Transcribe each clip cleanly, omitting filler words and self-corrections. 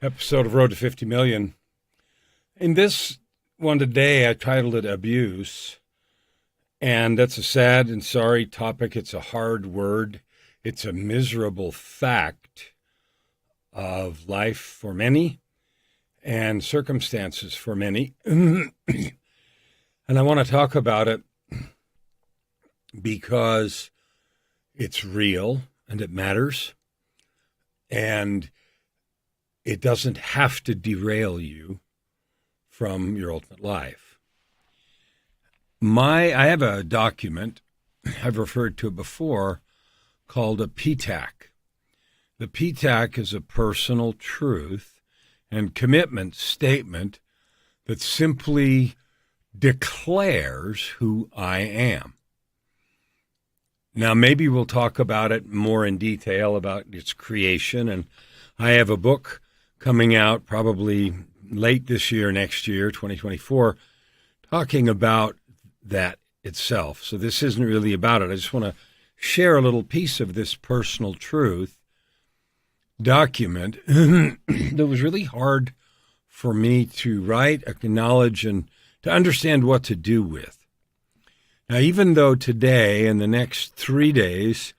episode of Road to 50 Million. In this one today, I titled it Abuse. And that's a sad and sorry topic. It's a hard word. It's a miserable fact of life for many and circumstances for many. And I want to talk about it because it's real and it matters. And it doesn't have to derail you from your ultimate life. I have a document, I've referred to it before, called a PTAC. The PTAC is a personal truth and commitment statement that simply declares who I am. Now, maybe we'll talk about it more in detail about its creation, and I have a book coming out probably late this year, next year, 2024, talking about that itself. So this isn't really about it. I just want to share a little piece of this personal truth document that was really hard for me to write, acknowledge, and to understand what to do with. Now, even though today and the next 3 days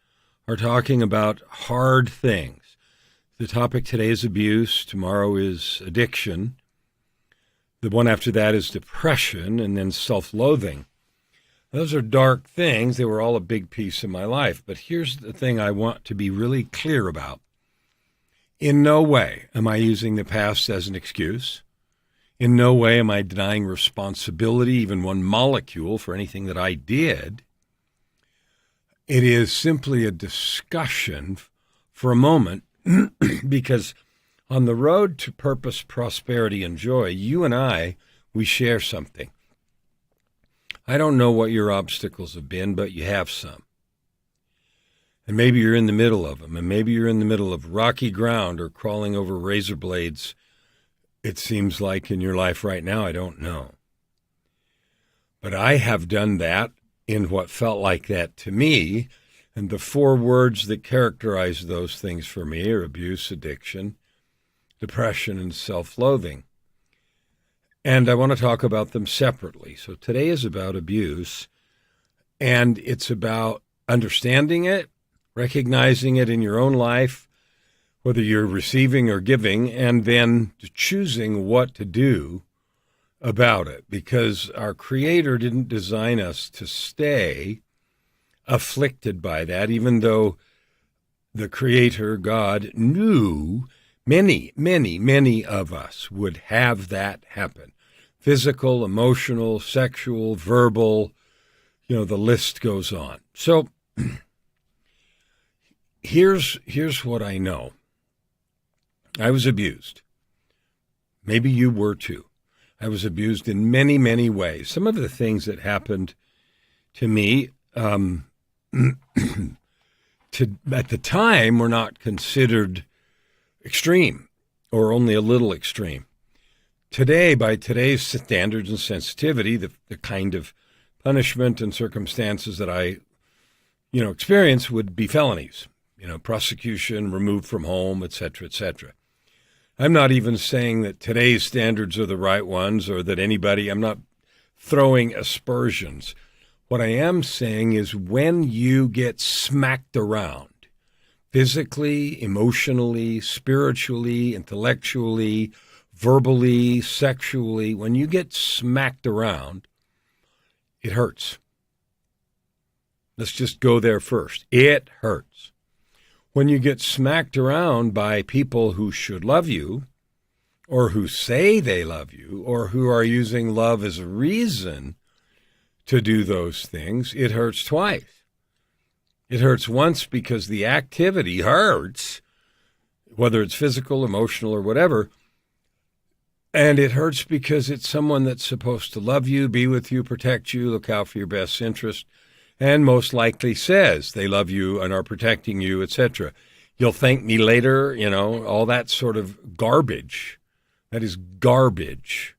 are talking about hard things, the topic today is abuse, tomorrow is addiction, the one after that is depression, and then self-loathing. Those are dark things. They were all a big piece of my life. But here's the thing I want to be really clear about. In no way am I using the past as an excuse. In no way am I denying responsibility, even one molecule, for anything that I did. It is simply a discussion for a moment because on the road to purpose, prosperity, and joy, you and I, we share something. I don't know what your obstacles have been, but you have some. And maybe you're in the middle of them, and maybe you're in the middle of rocky ground or crawling over razor blades, it seems like, in your life right now. I don't know. But I have done that in what felt like that to me, and the 4 words that characterize those things for me are abuse, addiction, depression, and self-loathing. And I want to talk about them separately. So today is about abuse, and it's about understanding it, recognizing it in your own life, whether you're receiving or giving, and then choosing what to do about it. Because our Creator didn't design us to stay afflicted by that, even though the Creator, God, knew many of us would have that happen. Physical, emotional, sexual, verbal, the list goes on. So here's what I know. I was abused. Maybe you were too. I was abused in many ways. Some of the things that happened to me at the time were not considered extreme or only a little extreme. Today, by today's standards and sensitivity, the kind of punishment and circumstances that I, experience would be felonies, prosecution, removed from home, et cetera, et cetera. I'm not even saying that today's standards are the right ones or that I'm not throwing aspersions. What I am saying is when you get smacked around, physically, emotionally, spiritually, intellectually, verbally, sexually, when you get smacked around, it hurts. Let's just go there first. It hurts. When you get smacked around by people who should love you, or who say they love you, or who are using love as a reason to do those things, it hurts twice. It hurts once because the activity hurts, whether it's physical, emotional, or whatever, and it hurts because it's someone that's supposed to love you, be with you, protect you, look out for your best interest, and most likely says they love you and are protecting you, etc. You'll thank me later, all that sort of garbage. That is garbage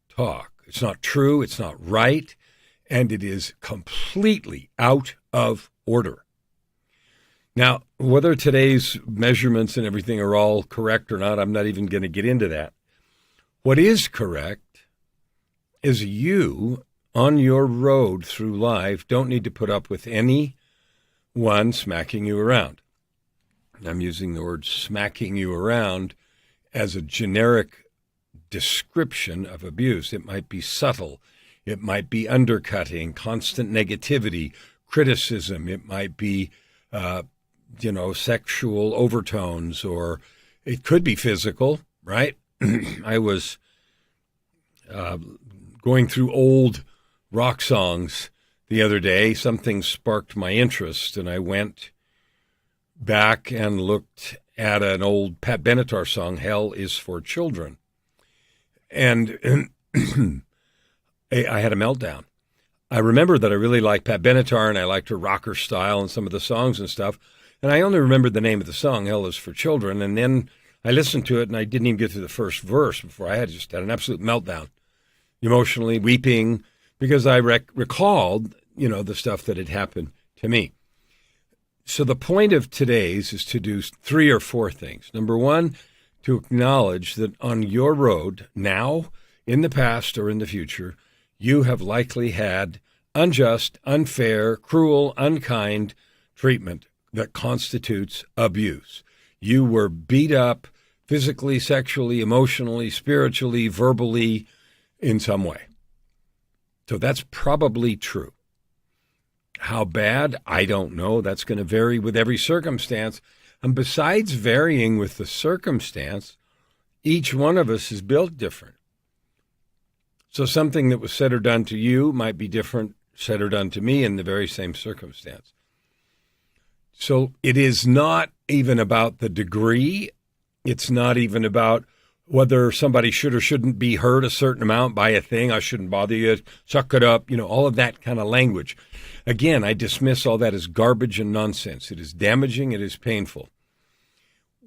talk. It's not true, it's not right, and it is completely out of order. Now, whether today's measurements and everything are all correct or not, I'm not even going to get into that. What is correct is you, on your road through life, don't need to put up with anyone smacking you around. I'm using the word smacking you around as a generic description of abuse. It might be subtle. It might be undercutting, constant negativity, criticism. It might be, sexual overtones, or it could be physical, right? I was going through old rock songs the other day. Something sparked my interest, and I went back and looked at an old Pat Benatar song, Hell is for Children. And I had a meltdown. I remember that I really liked Pat Benatar, and I liked her rocker style and some of the songs and stuff. And I only remembered the name of the song, Hell is for Children. And then I listened to it, and I didn't even get to the first verse before I just had an absolute meltdown, emotionally weeping, because I recalled, the stuff that had happened to me. So the point of today's is to do 3 or 4 things. Number one, to acknowledge that on your road now, in the past, or in the future, you have likely had unjust, unfair, cruel, unkind treatment that constitutes abuse. You were beat up physically, sexually, emotionally, spiritually, verbally, in some way. So that's probably true. How bad? I don't know. That's going to vary with every circumstance. And besides varying with the circumstance, each one of us is built different. So something that was said or done to you might be different said or done to me in the very same circumstance. So it is not even about the degree. It's not even about whether somebody should or shouldn't be hurt a certain amount by a thing. I shouldn't bother you. Suck it up. All of that kind of language. Again, I dismiss all that as garbage and nonsense. It is damaging. It is painful.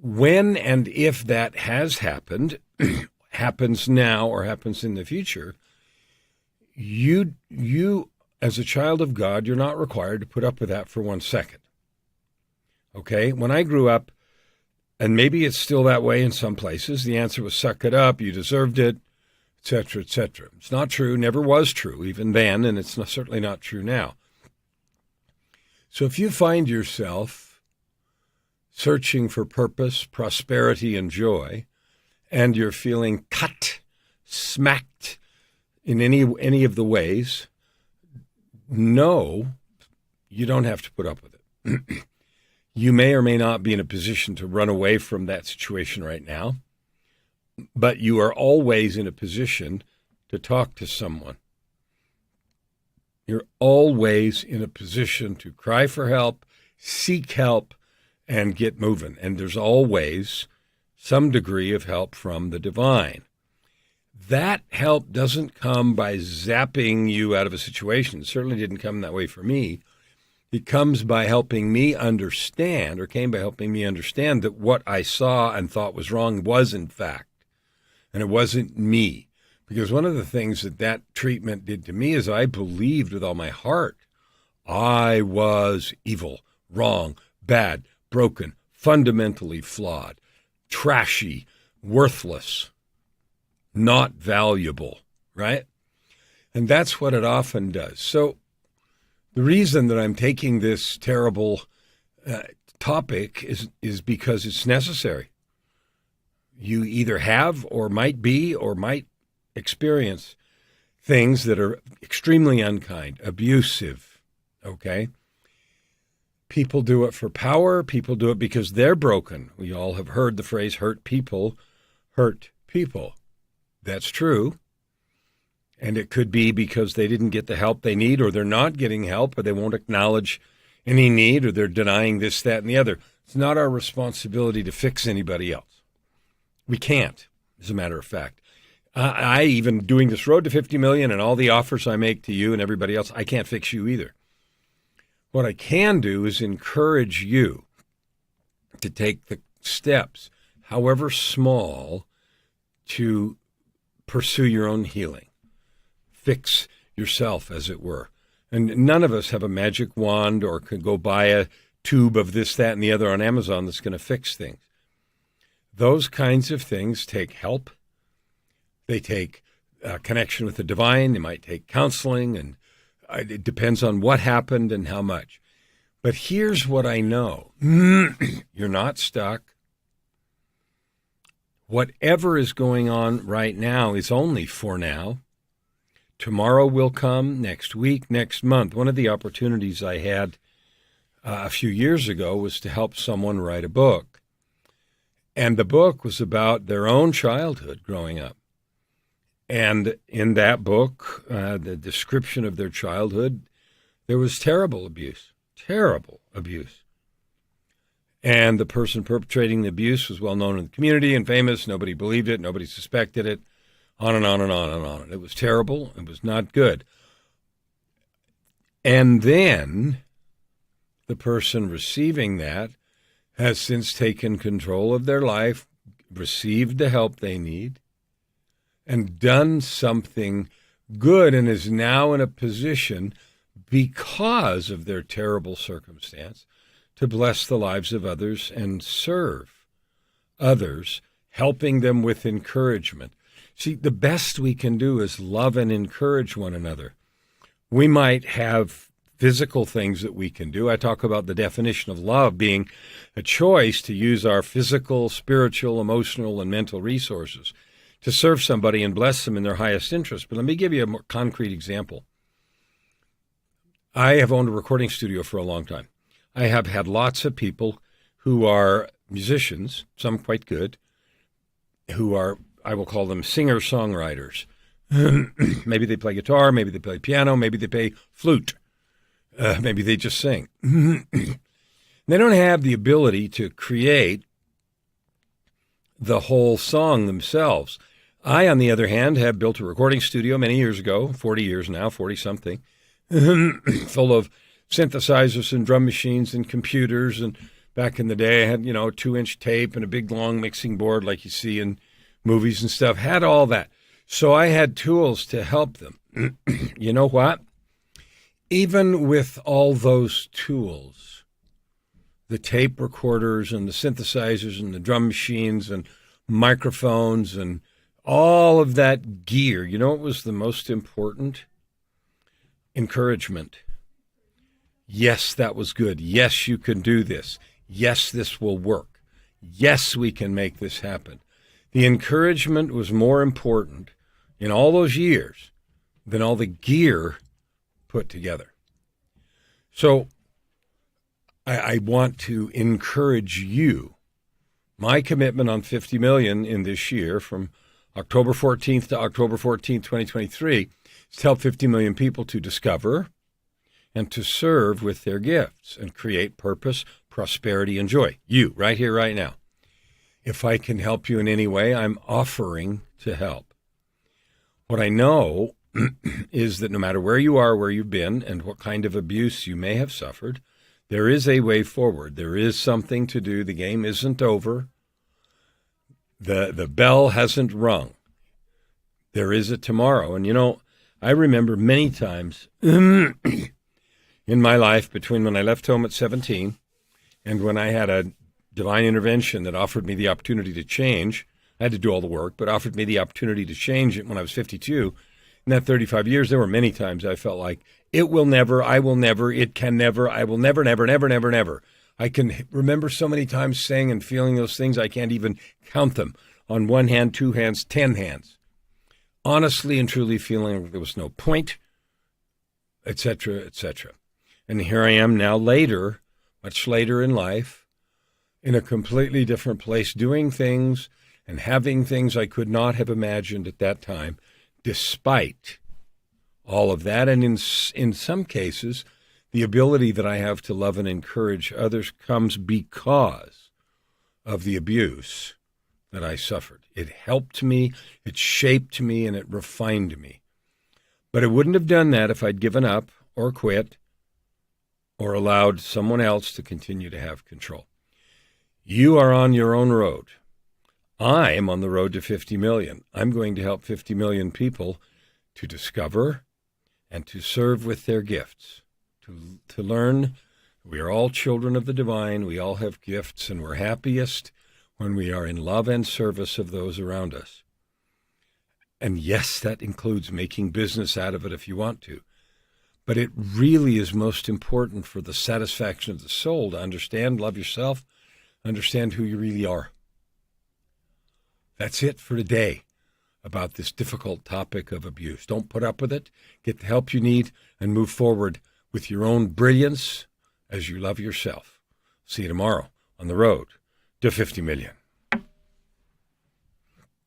When and if that has happened, happens now or happens in the future, you as a child of God, you're not required to put up with that for 1 second. Okay? When I grew up, and maybe it's still that way in some places, the answer was suck it up, you deserved it, etc., etc. It's not true, never was true even then, and it's certainly not true now. So if you find yourself searching for purpose, prosperity, and joy, and you're feeling cut, smacked in any of the ways, no, you don't have to put up with it. You may or may not be in a position to run away from that situation right now, but you are always in a position to talk to someone. You're always in a position to cry for help, seek help, and get moving. And there's always some degree of help from the divine. That help doesn't come by zapping you out of a situation. It certainly didn't come that way for me. It comes by helping me understand, or came by helping me understand that what I saw and thought was wrong was in fact, and it wasn't me. Because one of the things that treatment did to me is I believed with all my heart I was evil, wrong, bad, broken, fundamentally flawed, trashy, worthless, not valuable, right? And that's what it often does. So the reason that I'm taking this terrible topic is because it's necessary. You either have or might be or might experience things that are extremely unkind, abusive, okay? People do it for power. People do it because they're broken. We all have heard the phrase, hurt people hurt people. That's true. And it could be because they didn't get the help they need, or they're not getting help, or they won't acknowledge any need, or they're denying this, that, and the other. It's not our responsibility to fix anybody else. We can't, as a matter of fact. I even doing this road to 50 million and all the offers I make to you and everybody else, I can't fix you either. What I can do is encourage you to take the steps, however small, to pursue your own healing. Fix yourself, as it were. And none of us have a magic wand or can go buy a tube of this, that, and the other on Amazon that's going to fix things. Those kinds of things take help. They take connection with the divine. They might take counseling, and it depends on what happened and how much. But here's what I know. You're not stuck. Whatever is going on right now is only for now. Tomorrow will come, next week, next month. One of the opportunities I had a few years ago was to help someone write a book. And the book was about their own childhood growing up. And in that book, the description of their childhood, there was terrible abuse. And the person perpetrating the abuse was well known in the community and famous. Nobody believed it. Nobody suspected it. On and on and on and on. It was terrible. It was not good. And then the person receiving that has since taken control of their life, received the help they need, and done something good, and is now in a position, because of their terrible circumstance, to bless the lives of others and serve others, helping them with encouragement. See, the best we can do is love and encourage one another. We might have physical things that we can do. I talk about the definition of love being a choice to use our physical, spiritual, emotional, and mental resources to serve somebody and bless them in their highest interest. But let me give you a more concrete example. I have owned a recording studio for a long time. I have had lots of people who are musicians, some quite good, who are, I will call them singer-songwriters. Maybe they play guitar, maybe they play piano, maybe they play flute. Maybe they just sing. They don't have the ability to create the whole song themselves. I, on the other hand, have built a recording studio many years ago, 40 years now, 40-something, full of synthesizers and drum machines and computers. And back in the day, I had, 2-inch tape and a big, long mixing board like you see in movies and stuff. Had all that. So I had tools to help them. You know what? Even with all those tools, the tape recorders and the synthesizers and the drum machines and microphones and all of that gear, you know what was the most important? Encouragement. Yes, that was good. Yes, you can do this. Yes, this will work. Yes, we can make this happen. The encouragement was more important in all those years than all the gear put together. So I want to encourage you. My commitment on 50 million in this year from October 14th to October 14th, 2023 is to help 50 million people to discover and to serve with their gifts and create purpose, prosperity, and joy. You, right here, right now. If I can help you in any way, I'm offering to help. What I know is that no matter where you are, where you've been, and what kind of abuse you may have suffered, there is a way forward. There is something to do. The game isn't over. The bell hasn't rung. There is a tomorrow. And, I remember many times in my life between when I left home at 17 and when I had a divine intervention that offered me the opportunity to change. I had to do all the work, but offered me the opportunity to change it when I was 52. In that 35 years, there were many times I felt like it will never, I will never, it can never, I will never, never, never, never, never. I can remember so many times saying and feeling those things, I can't even count them on one hand, 2 hands, 10 hands. Honestly and truly feeling like there was no point, etc., etc. And here I am now later, much later in life, in a completely different place, doing things and having things I could not have imagined at that time, despite all of that. And in some cases, the ability that I have to love and encourage others comes because of the abuse that I suffered. It helped me, it shaped me, and it refined me. But I wouldn't have done that if I'd given up or quit or allowed someone else to continue to have control. You are on your own road. I am on the road to 50 million. I'm going to help 50 million people to discover and to serve with their gifts, to learn We are all children of the divine. We all have gifts, and we're happiest when we are in love and service of those around us. And yes, that includes making business out of it if you want to. But it really is most important for the satisfaction of the soul to understand, love yourself, understand who you really are. That's it for today about this difficult topic of abuse. Don't put up with it. Get the help you need and move forward with your own brilliance as you love yourself. See you tomorrow on the road to 50 million.